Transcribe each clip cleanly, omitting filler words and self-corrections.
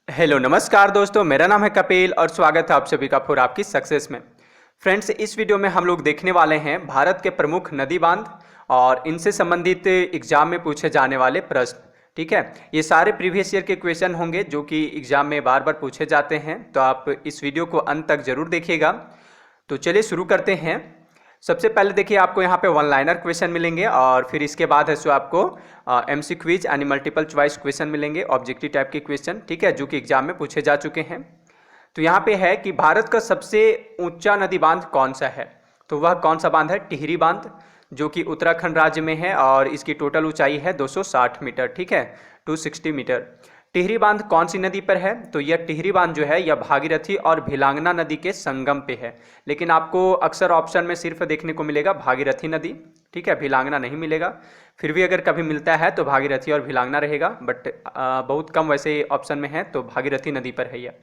Hello नमस्कार दोस्तों, मेरा नाम है कपिल और स्वागत है आप सभी का फॉर आपकी सक्सेस में। फ्रेंड्स, इस वीडियो में हम लोग देखने वाले हैं भारत के प्रमुख नदी बांध और इनसे संबंधित एग्जाम में पूछे जाने वाले प्रश्न। ठीक है, ये सारे प्रीवियस ईयर के क्वेश्चन होंगे जो कि एग्जाम में बार बार पूछे जाते हैं, तो आप इस वीडियो को अंत तक जरूर देखिएगा। तो चलिए शुरू करते हैं। सबसे पहले देखिए, आपको यहाँ पे वन लाइनर क्वेश्चन मिलेंगे और फिर इसके बाद है सो आपको एमसी क्विज यानी मल्टीपल चॉइस क्वेश्चन मिलेंगे, ऑब्जेक्टिव टाइप के क्वेश्चन। ठीक है, जो कि एग्जाम में पूछे जा चुके हैं। तो यहाँ पे है कि भारत का सबसे ऊंचा नदी बांध कौन सा है। तो वह कौन सा बांध है? टिहरी बांध, जो कि उत्तराखंड राज्य में है और इसकी टोटल ऊंचाई है 260 मीटर। ठीक है, 260 मीटर। टिहरी बांध कौन सी नदी पर है? तो यह टिहरी बांध जो है यह भागीरथी और भिलांगना नदी के संगम पे है। लेकिन आपको अक्सर ऑप्शन में सिर्फ देखने को मिलेगा भागीरथी नदी। ठीक है, भिलांगना नहीं मिलेगा। फिर भी अगर कभी मिलता है तो भागीरथी और भिलांगना रहेगा, बट बहुत कम वैसे ऑप्शन में है, तो भागीरथी नदी पर है यह।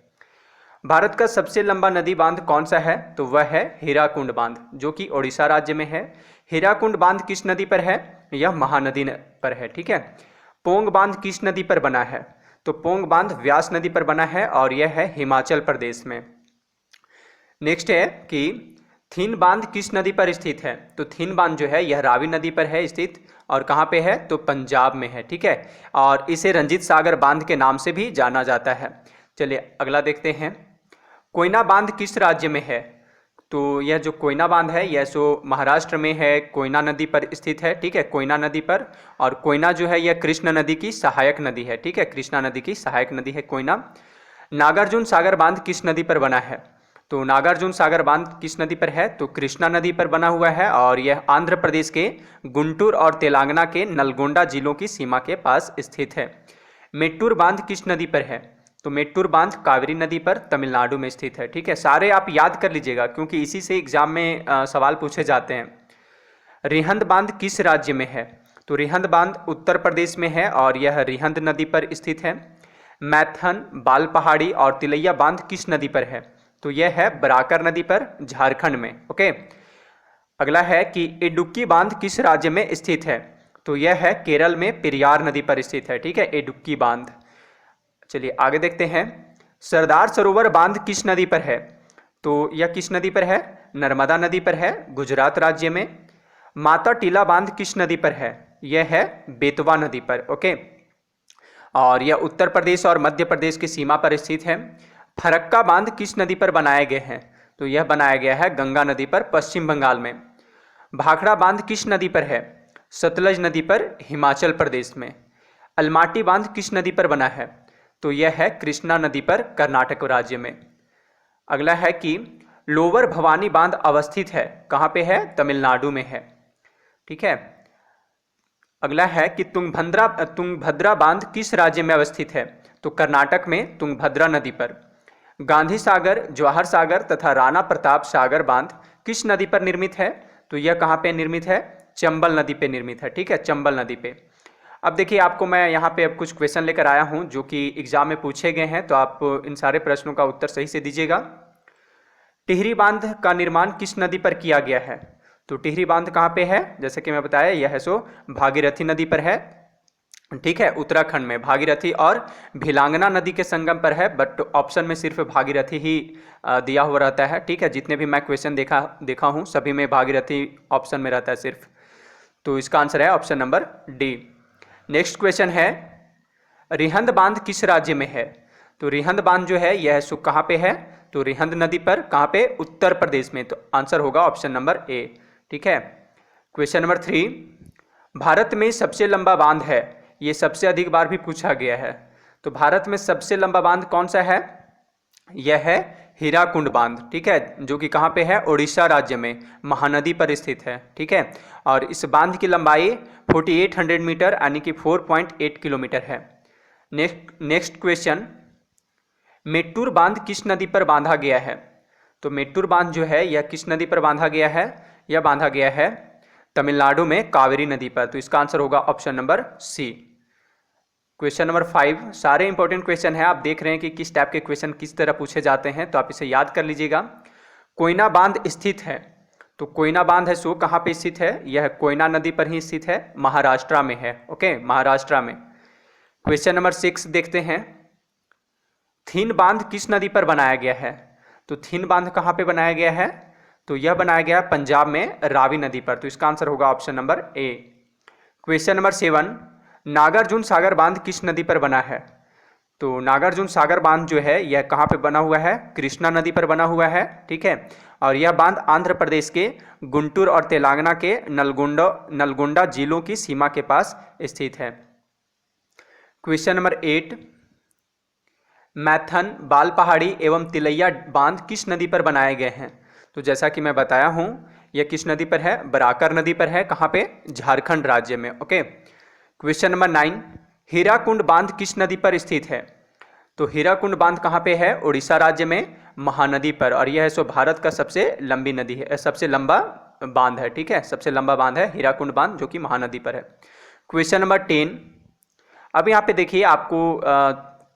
भारत का सबसे लंबा नदी बांध कौन सा है? तो वह है हीराकुंड बांध, जो कि ओडिशा राज्य में है। हीराकुंड बांध किस नदी पर है? यह महानदी पर है। ठीक है, पोंग बांध किस नदी पर बना है? तो पोंग बांध व्यास नदी पर बना है और यह है हिमाचल प्रदेश में। नेक्स्ट है कि थीन बांध किस नदी पर स्थित है? तो थीन बांध जो है यह रावी नदी पर है स्थित, और कहाँ पे है? तो पंजाब में है। ठीक है, और इसे रंजीत सागर बांध के नाम से भी जाना जाता है। चलिए अगला देखते हैं। कोयना बांध किस राज्य में है? तो यह जो कोयना बांध है यह सो महाराष्ट्र में है, कोयना नदी पर स्थित है। ठीक है, कोयना नदी पर। और कोयना जो है यह कृष्ण नदी की सहायक नदी है। ठीक है, कृष्णा नदी की सहायक नदी है कोयना। नागार्जुन सागर बांध किस नदी पर बना है? तो नागार्जुन सागर बांध किस नदी पर है? तो कृष्णा नदी पर बना हुआ है और यह आंध्र प्रदेश के गुंटूर और तेलंगाना के नलगोंडा जिलों की सीमा के पास स्थित है। मेट्टूर बांध किस नदी पर है? तो मेट्टूर बांध कावेरी नदी पर तमिलनाडु में स्थित है। ठीक है, सारे आप याद कर लीजिएगा क्योंकि इसी से एग्जाम में सवाल पूछे जाते हैं। रिहंद बांध किस राज्य में है? तो रिहंद बांध उत्तर प्रदेश में है और यह रिहंद नदी पर स्थित है। मैथन, बाल पहाड़ी और तिलैया बांध किस नदी पर है? तो यह है बराकर नदी पर, झारखंड में। ओके, अगला है कि इडुक्की बांध किस राज्य में स्थित है? तो यह है केरल में पेरियार नदी पर स्थित है। ठीक है, इडुक्की बांध। चलिए आगे देखते हैं। सरदार सरोवर बांध किस नदी पर है? तो यह किस नदी पर है? नर्मदा नदी पर है, गुजरात राज्य में। माता टीला बांध किस नदी पर है? यह है बेतवा नदी पर। ओके, और यह उत्तर प्रदेश और मध्य प्रदेश की सीमा पर स्थित है। फरक्का बांध किस नदी पर बनाए गए हैं? तो यह बनाया गया है गंगा नदी पर, पश्चिम बंगाल में। भाखड़ा बांध किस नदी पर है? सतलज नदी पर, हिमाचल प्रदेश में। अलमाटी बांध किस नदी पर बना है? तो यह है कृष्णा नदी पर, कर्नाटक राज्य में। अगला है कि लोअर भवानी बांध अवस्थित है, कहाँ पे है? तमिलनाडु में है। ठीक है, अगला है कि तुंगभद्रा बांध किस राज्य में अवस्थित है? तो कर्नाटक में, तुंगभद्रा नदी पर। गांधी सागर, जवाहर सागर तथा राणा प्रताप सागर बांध किस नदी पर निर्मित है? तो यह कहाँ पे निर्मित है? चंबल नदी पे निर्मित है। ठीक है, चंबल नदी पे। अब देखिए, आपको मैं यहाँ पे अब कुछ क्वेश्चन लेकर आया हूँ जो कि एग्जाम में पूछे गए हैं, तो आप इन सारे प्रश्नों का उत्तर सही से दीजिएगा। टिहरी बांध का निर्माण किस नदी पर किया गया है? तो टिहरी बांध कहाँ पे है? जैसे कि मैं बताया, यह है सो भागीरथी नदी पर है। ठीक है, उत्तराखंड में भागीरथी और भिलांगना नदी के संगम पर है, बट ऑप्शन में सिर्फ भागीरथी ही दिया हुआ रहता है। ठीक है, जितने भी मैं क्वेश्चन देखा हूँ सभी में भागीरथी ऑप्शन में रहता है सिर्फ। तो इसका आंसर है option number D. Next question है, रिहंद बांध किस राज्य में है? तो रिहंद बांध जो है यह सो कहाँ पे है? तो रिहंद नदी पर, कहाँ पे? उत्तर प्रदेश में। तो आंसर होगा ऑप्शन नंबर ए। ठीक है, क्वेश्चन नंबर 3, भारत में सबसे लंबा बांध है, ये सबसे अधिक बार भी पूछा गया है। तो भारत में सबसे लंबा बांध कौन सा है? यह है हीराकुंड बांध। ठीक है, जो कि कहाँ पे है? उड़ीसा राज्य में, महानदी पर स्थित है। ठीक है, और इस बांध की लंबाई 4800 मीटर यानी कि 4.8 किलोमीटर है। नेक्स्ट क्वेश्चन, मेट्टूर बांध किस नदी पर बांधा गया है? तो मेट्टूर बांध जो है यह किस नदी पर बांधा गया है? यह बांधा गया है तमिलनाडु में, कावेरी नदी पर। तो इसका आंसर होगा option number C. Question number 5, सारे इंपॉर्टेंट क्वेश्चन है, आप देख रहे हैं कि किस टाइप के क्वेश्चन किस तरह पूछे जाते हैं, तो आप इसे याद कर लीजिएगा। कोयना बांध स्थित है, तो कोयना बांध है सो कहाँ पे स्थित है? यह कोयना नदी पर ही स्थित है, महाराष्ट्र में है। ओके, महाराष्ट्र में। क्वेश्चन नंबर 6 देखते हैं। थीन बांध किस नदी पर बनाया गया है? तो थीन बांध कहाँ पे बनाया गया है? तो यह बनाया गया है पंजाब में रावी नदी पर। तो इसका आंसर होगा option number A. Question number 7, Nagarjun Sagar बांध किस नदी पर बना है? तो नागार्जुन सागर बांध जो है यह कहाँ पे बना हुआ है? कृष्णा नदी पर बना हुआ है, ठीक है। और यह बांध आंध्र प्रदेश के गुंटूर और तेलंगाना के नलगोंडा जिलों की सीमा के पास स्थित है। क्वेश्चन नंबर 8, मैथन, बाल पहाड़ी एवं तिलैया बांध किस नदी पर बनाए गए हैं? तो जैसा कि मैं बताया हूं, यह किस नदी पर है? बराकर नदी पर है। कहाँ पे? झारखंड राज्य में। ओके। क्वेश्चन नंबर 9, हीराकुंड बांध किस नदी पर स्थित है? तो हीराकुंड बांध कहाँ पे है? उड़ीसा राज्य में महानदी पर। और यह है सो भारत का सबसे लंबी नदी है, सबसे लंबा बांध है, ठीक है। सबसे लंबा बांध है हीराकुंड बांध, जो कि महानदी पर है। क्वेश्चन नंबर 10, अब यहाँ पे देखिए आपको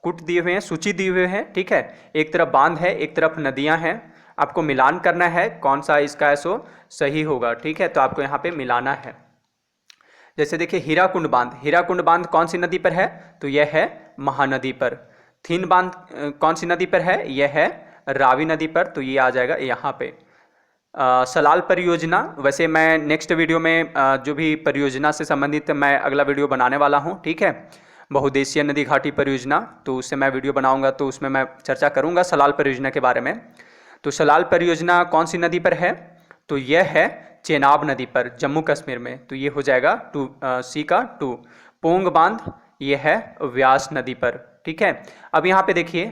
कुट दिए हुए हैं, सूची दिए हुए हैं, ठीक है। एक तरफ बांध है, एक तरफ नदियां हैं। आपको मिलान करना है कौन सा इसका है सो सही होगा, ठीक है। तो आपको यहाँ पे मिलाना है। जैसे देखिए हीराकुंड बांध कौन सी नदी पर है? तो यह है महानदी पर। थीन बांध कौन सी नदी पर है? यह है रावी नदी पर। तो ये आ जाएगा यहाँ पे। सलाल परियोजना, वैसे मैं नेक्स्ट वीडियो में जो भी परियोजना से संबंधित मैं अगला वीडियो बनाने वाला हूँ, ठीक है। बहुउद्देशीय नदी घाटी परियोजना, तो उससे मैं वीडियो बनाऊंगा, तो उसमें मैं चर्चा करूंगा सलाल परियोजना के बारे में। तो सलाल परियोजना कौन सी नदी पर है? तो यह है चेनाब नदी पर, जम्मू कश्मीर में। तो ये हो जाएगा सी का 2। पोंग बांध ये है व्यास नदी पर, ठीक है। अब यहाँ पे देखिए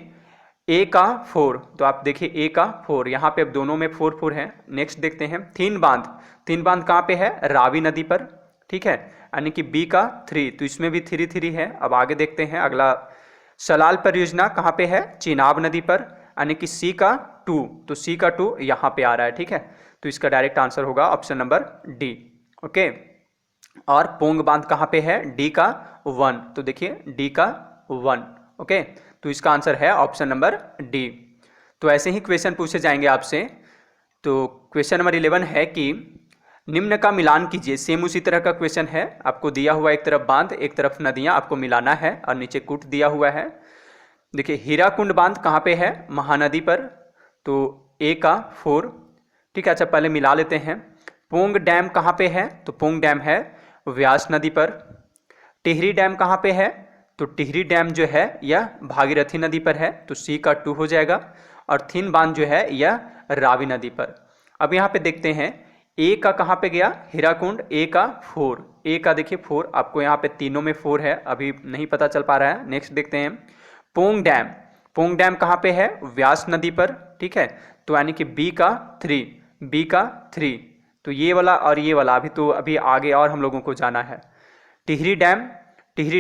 ए का 4, तो आप देखिए ए का 4, यहाँ पे अब दोनों में 4 है। नेक्स्ट देखते हैं थीन बांध कहाँ पे है? रावी नदी पर, ठीक है। यानी कि बी का 3, तो इसमें भी 3 है। अब आगे देखते हैं अगला। सलाल परियोजना कहाँ पे है? चेनाब नदी पर, यानी कि सी का 2, तो सी का 2 यहाँ पे आ रहा है, ठीक है। तो इसका डायरेक्ट आंसर होगा ऑप्शन नंबर डी। ओके। और पोंग बांध कहाँ पे है? डी का 1, तो देखिए डी का 1। ओके। तो इसका आंसर है ऑप्शन नंबर डी। तो ऐसे ही क्वेश्चन पूछे जाएंगे आपसे। तो क्वेश्चन नंबर 11 है कि निम्न का मिलान कीजिए। सेम उसी तरह का क्वेश्चन है। आपको दिया हुआ एक तरफ बांध, एक तरफ नदियां, आपको मिलाना है और नीचे कूट दिया हुआ है। देखिए हीराकुंड बांध कहाँ पे है? महानदी पर, तो ए का 4, ठीक है। अच्छा पहले मिला लेते हैं। पोंग डैम कहाँ पे है? तो पोंग डैम है व्यास नदी पर। टिहरी डैम कहाँ पे है? तो टिहरी डैम जो है यह भागीरथी नदी पर है, तो सी का 2 हो जाएगा। और थीन बांध जो है यह रावी नदी पर। अब यहाँ पे देखते हैं ए का कहाँ पे गया? हीराकुंड, ए का 4, ए का देखिए 4, आपको यहाँ पे तीनों में 4 है, अभी नहीं पता चल पा रहा है। नेक्स्ट देखते हैं पोंग डैम कहाँ पे है? व्यास नदी पर, ठीक है। तो यानी कि बी का 3, तो ये वाला और ये वाला अभी आगे और हम लोगों को जाना है। टिहरी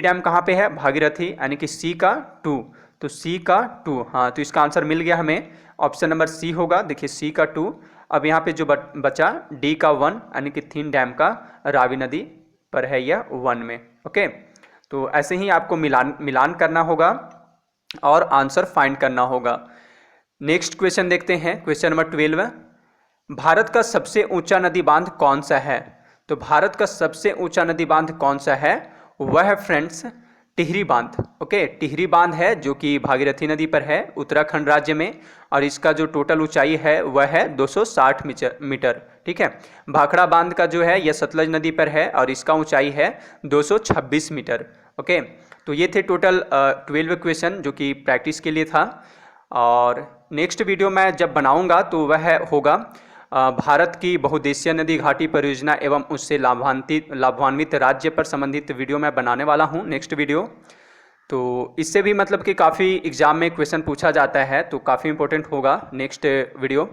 डैम कहाँ पे है? भागीरथी, यानी कि सी का 2, तो सी का 2, हाँ। तो इसका आंसर मिल गया हमें, ऑप्शन नंबर सी होगा। देखिए सी का 2। अब यहाँ पे जो बचा डी का 1, यानी कि थीन डैम का रावी नदी पर है यह 1 में। ओके। तो ऐसे ही आपको मिलान करना होगा और आंसर फाइंड करना होगा। नेक्स्ट क्वेश्चन देखते हैं, क्वेश्चन नंबर 12, भारत का सबसे ऊंचा नदी बांध कौन सा है? तो भारत का सबसे ऊंचा नदी बांध कौन सा है? वह है फ्रेंड्स टिहरी बांध। ओके, टिहरी बांध है जो कि भागीरथी नदी पर है उत्तराखंड राज्य में, और इसका जो टोटल ऊंचाई है वह है 260 मीटर, ठीक है। भाखड़ा बांध का जो है यह सतलज नदी पर है और इसका ऊंचाई है 226 मीटर। ओके, तो ये थे टोटल 12 क्वेश्चन जो कि प्रैक्टिस के लिए था। और नेक्स्ट वीडियो मैं जब बनाऊंगा तो वह होगा भारत की बहुउद्देशीय नदी घाटी परियोजना एवं उससे लाभान्वित राज्य पर संबंधित वीडियो मैं बनाने वाला हूं नेक्स्ट वीडियो। तो इससे भी मतलब कि काफ़ी एग्जाम में क्वेश्चन पूछा जाता है, तो काफ़ी इंपॉर्टेंट होगा नेक्स्ट वीडियो।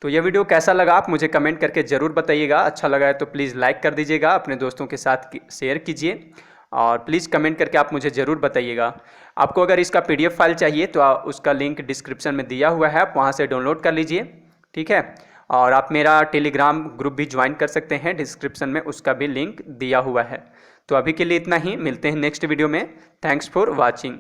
तो यह वीडियो कैसा लगा आप मुझे कमेंट करके ज़रूर बताइएगा। अच्छा लगा है तो प्लीज़ लाइक कर दीजिएगा, अपने दोस्तों के साथ शेयर कीजिए और प्लीज़ कमेंट करके आप मुझे ज़रूर बताइएगा। आपको अगर इसका PDF फाइल चाहिए तो उसका लिंक डिस्क्रिप्शन में दिया हुआ है, आप वहाँ से डाउनलोड कर लीजिए, ठीक है। और आप मेरा टेलीग्राम ग्रुप भी ज्वाइन कर सकते हैं, डिस्क्रिप्शन में उसका भी लिंक दिया हुआ है। तो अभी के लिए इतना ही, मिलते हैं नेक्स्ट वीडियो में। Thanks for watching.